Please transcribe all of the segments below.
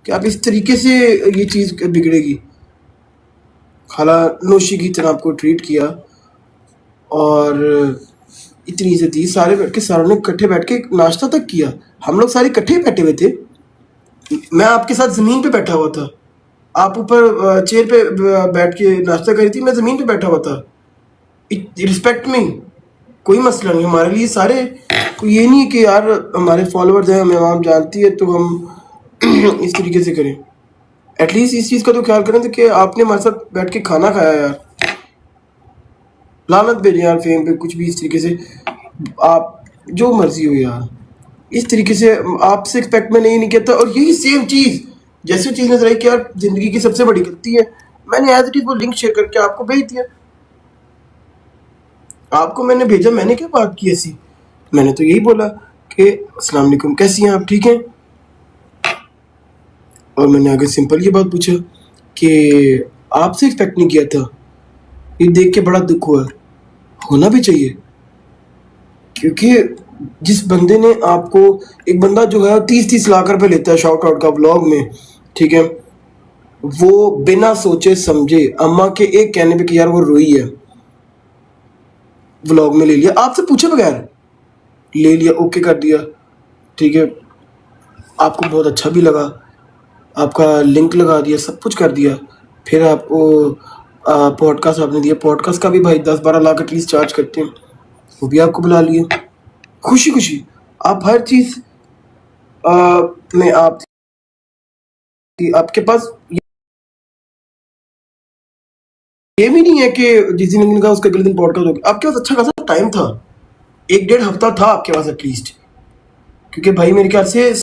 कि आप इस तरीके से ये चीज़ बिगड़ेगी। खाला नोशी की तरह आपको ट्रीट किया और इतनी इज़्ज़त दी, सारे बैठ के सारों ने इकट्ठे बैठ के नाश्ता तक किया। हम लोग सारे इकट्ठे ही बैठे हुए थे। मैं आपके साथ ज़मीन पे बैठा हुआ था। आप ऊपर चेयर पे बैठ के नाश्ता कर रही थी, मैं ज़मीन पे बैठा हुआ था। रिस्पेक्ट मी, कोई मसला नहीं हमारे लिए सारे। कोई ये नहीं है कि यार हमारे फॉलोअर्स हैं, हमें आवाम जानती है तो हम इस तरीके से करें। एटलीस्ट इस चीज़ का तो ख्याल करें कि आपने हमारे साथ बैठ के खाना खाया यार। लानत भेजें यार फेम पे, कुछ भी इस तरीके से आप जो मर्जी हो यार, इस तरीके से आपसे एक्सपेक्ट मैंने ये नहीं किया था। और यही सेम चीज़ जैसे चीज़ नजर आई कि यार ज़िंदगी की सबसे बड़ी गलती है, मैंने एज इट इज़ वो लिंक शेयर करके आपको भेज दिया। आपको मैंने भेजा, मैंने क्या बात की ऐसी? मैंने तो यही बोला कि अस्सलाम वालेकुम, कैसी हैं आप, ठीक हैं? और मैंने आगे सिंपल ये बात पूछा कि आपसे एक्सपेक्ट नहीं किया था। ये देख के बड़ा दुख हुआ, होना भी चाहिए, क्योंकि जिस बंदे ने आपको, एक बंदा जो है 30-30 लाख रुपए लेता है शॉर्ट आउट का व्लॉग में, ठीक है, वो बिना सोचे समझे अम्मा के एक कहने पे कि यार वो रोई है, व्लॉग में ले लिया, आपसे पूछे बगैर ले लिया, ओके कर दिया, ठीक है, आपको बहुत अच्छा भी लगा, आपका लिंक लगा दिया, सब कुछ कर दिया। फिर आपको पॉडकास्ट आपने दिया, पॉडकास्ट का भी भाई 10-12 लाख एटलीस्ट चार्ज करते हैं, वो भी आपको बुला लिए, खुशी खुशी। आप हर चीज़ में आप, आपके पास ये भी नहीं है कि जिस दिन का उसका अगले दिन पॉडकास्ट हो गया। आपके पास अच्छा खासा टाइम था, 1-1.5 हफ्ता था आपके पास एटलीस्ट, क्योंकि भाई मेरे ख्याल से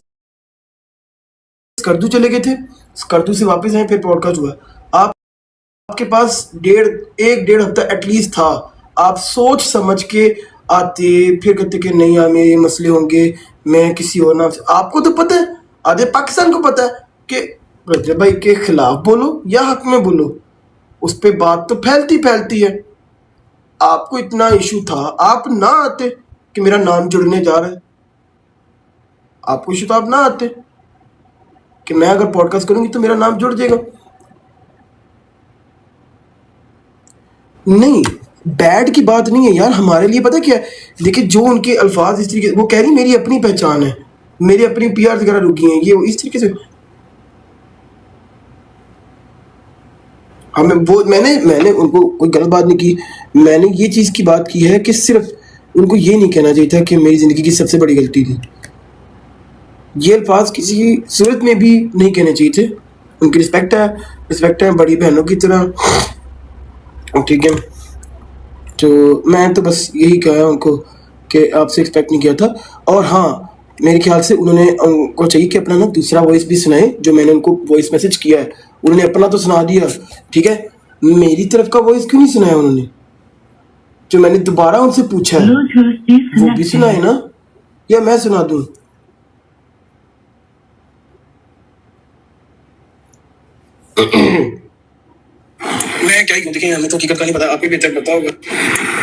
स्कर्दू चले गए थे, स्कर्दू से वापस आए, फिर पॉडकास्ट हुआ। आप, आपके पास 1-1.5 हफ्ता एटलीस्ट था। आप सोच समझ के आते, फिर कहते कि नहीं हमें ये मसले होंगे, मैं किसी और नाम से, आपको तो पता है, आधे पाकिस्तान को पता है कि रजब भाई के खिलाफ बोलो या हक में बोलो, उस पर बात तो फैलती फैलती है। आपको इतना इशू था, आप ना आते कि मेरा नाम जुड़ने जा रहा है, आपको इशू तो आप ना आते कि मैं अगर पॉडकास्ट करूंगी तो मेरा नाम जुड़ जाएगा। नहीं, बैड की बात नहीं है यार, हमारे लिए पता क्या है, देखिए जो उनके अल्फाज इस तरीके, वो कह रही मेरी अपनी पहचान है, मेरी अपनी पीआर वगैरह रुकी हैं, ये इस तरीके से हमें वो, मैंने उनको कोई गलत बात नहीं की। मैंने ये चीज़ की बात की है कि सिर्फ उनको ये नहीं कहना चाहिए था कि मेरी ज़िंदगी की सबसे बड़ी गलती थी। ये अल्फाज किसी सूरत में भी नहीं कहने चाहिए थे। उनकी रिस्पेक्ट है बड़ी बहनों की तरह, ठीक है। तो मैं तो बस यही कहा उनको कि आपसे एक्सपेक्ट नहीं किया था। और हाँ, मेरे ख्याल से उनको चाहिए कि अपना ना दूसरा वॉइस भी सुनाए, जो मैंने उनको वॉइस मैसेज किया है, उन्होंने अपना तो सुना दिया, ठीक है, मेरी तरफ का वॉइस क्यों नहीं सुनाया उन्होंने, जो मैंने दोबारा उनसे पूछा है वो भी सुनाए ना, या मैं सुना दूं? मैं क्या ही क्यों दिखे, हमें तो हकीकत का नहीं पता, आपको भी बेहतर पता होगा।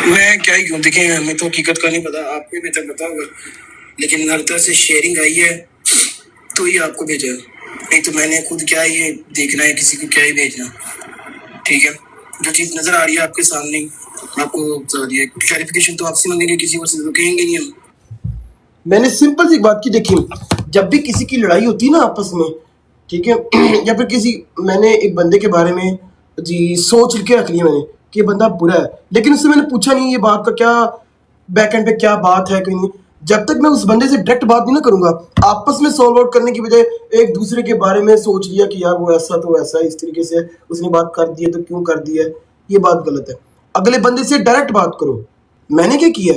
मैं क्या ही क्यों दिखे, हमें तो हकीकत का नहीं पता, आपको भी बेहतर पता होगा। लेकिन हर तरह से शेयरिंग आई है तो ये आपको भेजा, नहीं तो मैंने खुद क्या ये देखना है किसी को क्या ही भेजना, ठीक है। जो चीज़ नजर आ रही है आपके सामने आपको बता दिया, क्लैरिफिकेशन तो आपसे मांगेंगे, किसी और से तो कहेंगे नहीं हम। मैंने सिंपल सी बात की, देखिए जब भी किसी की लड़ाई होती है ना आपस में, ठीक है, या फिर किसी, मैंने एक बंदे के बारे में जी सोच के रख लिया मैंने कि ये बंदा बुरा है, लेकिन उससे मैंने पूछा नहीं ये बात का क्या बैक एंड पे क्या बात है, कहीं जब तक मैं उस बंदे से डायरेक्ट बात नहीं ना करूंगा, आपस में सॉल्व आउट करने की बजाय एक दूसरे के बारे में सोच लिया कि यार वो ऐसा तो ऐसा, इस तरीके से उसने बात कर दी है तो क्यों कर दी है, ये बात गलत है। अगले बंदे से डायरेक्ट बात करो। मैंने क्या किया,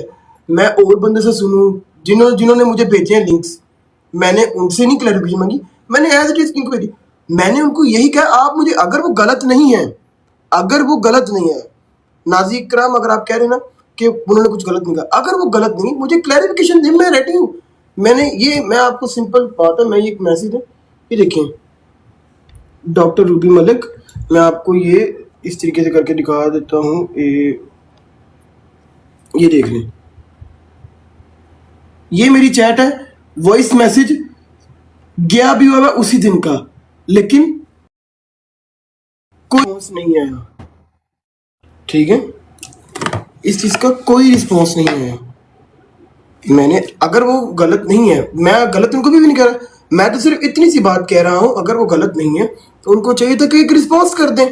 मैं और बंदे से सुनूं, जिन्होंने मुझे भेजे हैं लिंक्स, मैंने उनसे नहीं क्लैरिफिकेशन मांगी, मैंने एज इट इज इनको भेजी। मैंने उनको यही कहा, आप मुझे, अगर वो गलत नहीं है, अगर वो गलत नहीं है, नाज़िक कराम, अगर आप कह रहे हैं ना कि उन्होंने कुछ गलत नहीं कहा, अगर वो गलत नहीं, मुझे क्लैरिफिकेशन दे, मैं रेडी हूँ। मैं आपको सिंपल बात है, मैं ये एक मैसेज है, ये देखें, डॉक्टर रूबी मलिक, मैं आपको ये इस तरीके से करके दिखा देता हूँ, ये देख लें, ये मेरी चैट है, वॉइस मैसेज गया भी हुआ है उसी दिन का, लेकिन कोई रिस्पॉन्स नहीं आया। ठीक है, इस चीज का कोई रिस्पॉन्स नहीं आया। मैंने, अगर वो गलत नहीं है, मैं गलत उनको भी नहीं कह रहा, मैं तो सिर्फ इतनी सी बात कह रहा हूं, अगर वो गलत नहीं है तो उनको चाहिए था कि एक रिस्पॉन्स कर दें,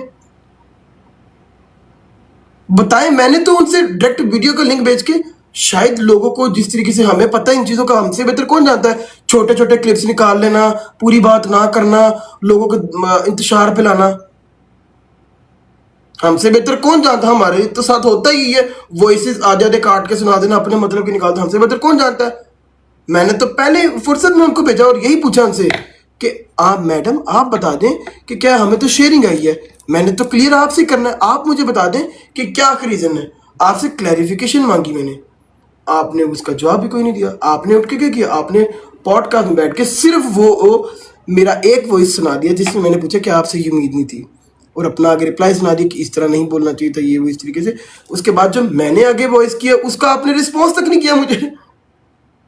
बताएं। मैंने तो उनसे डायरेक्ट वीडियो का लिंक भेज के, शायद लोगों को जिस तरीके से हमें पता है इन चीजों का, हमसे बेहतर कौन जानता है, छोटे छोटे क्लिप्स निकाल लेना, पूरी बात ना करना, लोगों को इंतशार पे लाना, हमसे बेहतर कौन जानता। हमारे तो साथ होता ही है, वॉइसेस आधे आधे काट के सुना देना, अपने मतलब की निकालते, हमसे बेहतर कौन जानता है। मैंने तो पहले फुर्सत में उनको भेजा और यही पूछा उनसे कि आप मैडम आप बता दें कि क्या हमें तो शेयरिंग आई है, मैंने तो क्लियर आपसे करना है, आप मुझे बता दें कि क्या रीजन है। आपसे क्लैरिफिकेशन मांगी मैंने, आपने उसका जवाब भी कोई नहीं दिया। आपने उठ के क्या किया, आपने पॉडकास्ट में बैठ के सिर्फ वो मेरा एक वॉइस सुना दिया जिसमें मैंने पूछा कि आपसे ये उम्मीद नहीं थी, और अपना आगे रिप्लाई सुना दिया कि इस तरह नहीं बोलना चाहिए था, ये वो इस तरीके से। उसके बाद जब मैंने आगे वॉइस किया उसका आपने रिस्पॉन्स तक नहीं किया मुझे।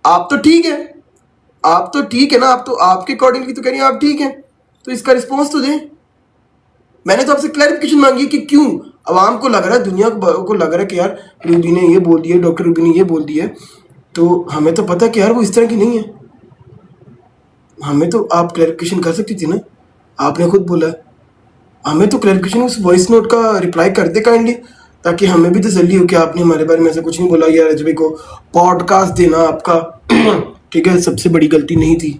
आप तो ठीक है, आप तो ठीक है ना, आप तो आपके अकॉर्डिंगली तो कह रही हैं आप ठीक है, तो इसका रिस्पॉन्स तो दें। मैंने तो आपसे क्लैरिफिकेशन मांगी है कि क्यों आवाम को लग रहा है, दुनिया को लग रहा है कि यार रूबी ने ये बोल दिया, डॉक्टर रूबी ने ये बोल दिया, तो हमें तो पता कि यार वो इस तरह की नहीं है। हमें तो आप क्लैरिफिकेशन कर सकती थी ना, आपने खुद बोला। हमें तो क्लैरिफिकेशन उस वॉइस नोट का रिप्लाई कर दे काइंडली, ताकि हमें भी तसल्ली हो कि आपने हमारे बारे में ऐसा कुछ नहीं बोला, या रजबे को पॉडकास्ट देना आपका ठीक है सबसे बड़ी गलती नहीं थी।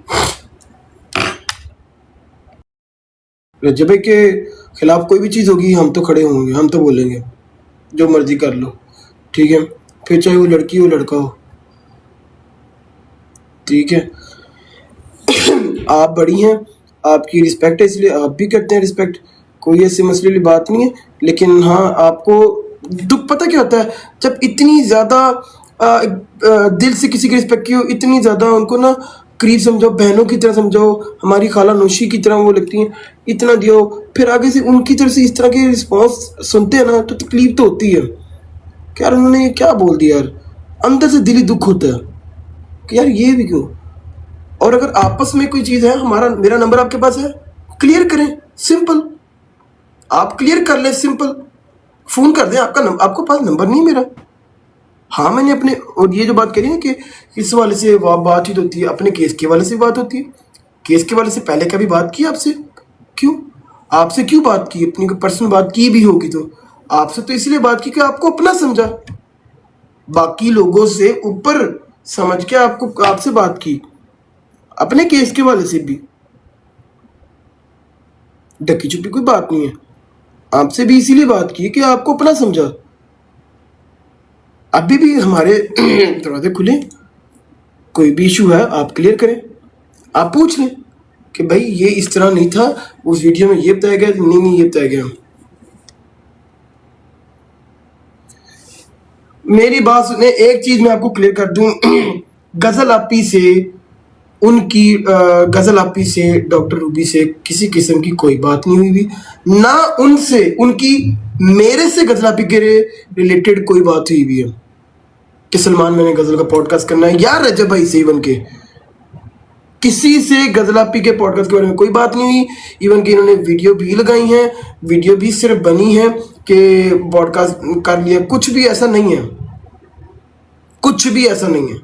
रजबे के खिलाफ कोई भी चीज़ होगी हम तो खड़े होंगे, हम तो बोलेंगे जो मर्जी कर लो, ठीक है, फिर चाहे वो लड़की हो लड़का हो, ठीक है। आप बड़ी हैं, आपकी रिस्पेक्ट है, इसलिए आप भी करते हैं रिस्पेक्ट, कोई ऐसी मसले वाली बात नहीं है। लेकिन हाँ, आपको दुख पता क्या होता है, जब इतनी ज़्यादा दिल से किसी की रिस्पेक्ट की हो, इतनी ज़्यादा उनको ना करीब समझो, बहनों की तरह समझो, हमारी खाला नौशी की तरह वो लगती हैं, इतना दियो, फिर आगे से उनकी तरफ से इस तरह के रिस्पॉन्स सुनते हैं ना, तो तकलीफ तो होती है कि यार उन्होंने ये क्या बोल दिया, यार अंदर से दिली दुख होता है कि यार ये भी क्यों। और अगर आपस में कोई चीज़ है, मेरा नंबर आपके पास है, क्लियर करें, सिंपल, आप क्लियर कर लें, सिंपल फ़ोन कर दें, आपको पास नंबर नहीं मेरा। हाँ मैंने अपने, और ये जो बात करी ना कि इस वाले से बातचीत होती है, अपने केस के वाले से बात होती है, केस के वाले से पहले कभी बात की आपसे, क्यों आपसे क्यों बात की, अपनी कोई पर्सनल बात की भी होगी तो आपसे तो इसलिए बात की कि आपको अपना समझा, बाकी लोगों से ऊपर समझ के आपसे बात की, अपने केस के वाले से भी ढकी छुपी कोई बात नहीं है, आपसे भी इसीलिए बात की कि आपको अपना समझा। अभी भी हमारे दरवाजे खुले, कोई भी इशू है आप क्लियर करें, आप पूछ लें कि भाई ये इस तरह नहीं था, उस वीडियो में ये बताया गया, नहीं ये बताया गया। मेरी बात सुने, एक चीज मैं आपको क्लियर कर दूं, गजल आपी से, उनकी गजल आपी से, डॉक्टर रूबी से किसी किस्म की कोई बात नहीं हुई भी, ना उनसे उनकी मेरे से गजल आपी के रिलेटेड कोई बात हुई भी है कि सलमान मैंने गजल का पॉडकास्ट करना है, या रजब भाई से इवन के किसी से गजल आपी के पॉडकास्ट के बारे में कोई बात नहीं हुई। इवन कि इन्होंने वीडियो भी लगाई हैं, वीडियो भी सिर्फ बनी है कि पॉडकास्ट कर लिया, कुछ भी ऐसा नहीं है, कुछ भी ऐसा नहीं है,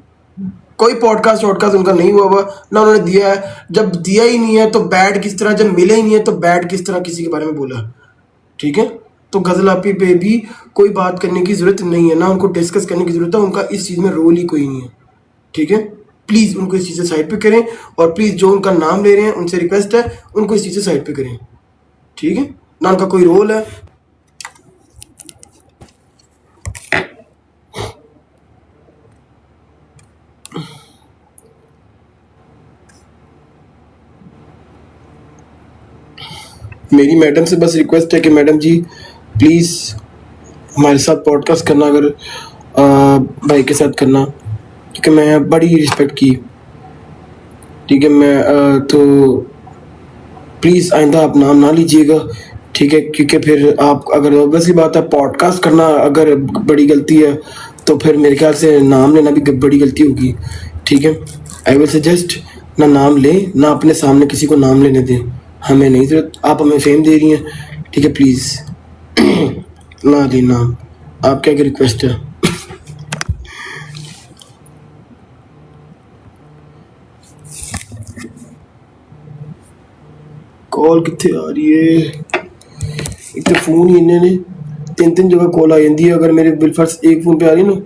कोई पॉडकास्ट उनका नहीं हुआ ना उन्होंने दिया है। जब दिया ही नहीं है तो बैड किस तरह, जब मिले ही नहीं है तो बैड किस तरह किसी के बारे में बोला, ठीक है। तो गजल आपी पे भी कोई बात करने की ज़रूरत नहीं है, ना उनको डिस्कस करने की ज़रूरत है, उनका इस चीज़ में रोल ही कोई नहीं है, ठीक है। प्लीज़ उनको इस चीज़ से साइड पे करें, और प्लीज़ जो उनका नाम ले रहे हैं उनसे रिक्वेस्ट है उनको इस चीज़ से साइड पे करें, ठीक है, ना उनका कोई रोल है। मेरी मैडम से बस रिक्वेस्ट है कि मैडम जी प्लीज़ हमारे साथ पॉडकास्ट करना, अगर भाई के साथ करना, क्योंकि मैं बड़ी रिस्पेक्ट की, ठीक है। मैं तो प्लीज़ आइंदा आप नाम ना लीजिएगा, ठीक है, क्योंकि फिर आप, अगर ऑब्वियसली बात है पॉडकास्ट करना अगर बड़ी गलती है तो फिर मेरे ख्याल से नाम लेना भी बड़ी गलती होगी, ठीक है। आई विल सजेस्ट ना नाम लें, ना अपने सामने किसी को नाम लेने दें, हमें नहीं जरूरत, आप हमें फेम दे रही हैं, ठीक है प्लीज़ ना देना, आप क्या रिक्वेस्ट है। कॉल कितने आ रही है, एक तो फोन ही इन्हें ने तीन तीन जगह कॉल आ जाती है। अगर मेरे बिलफर्स एक फोन पे आ रही है ना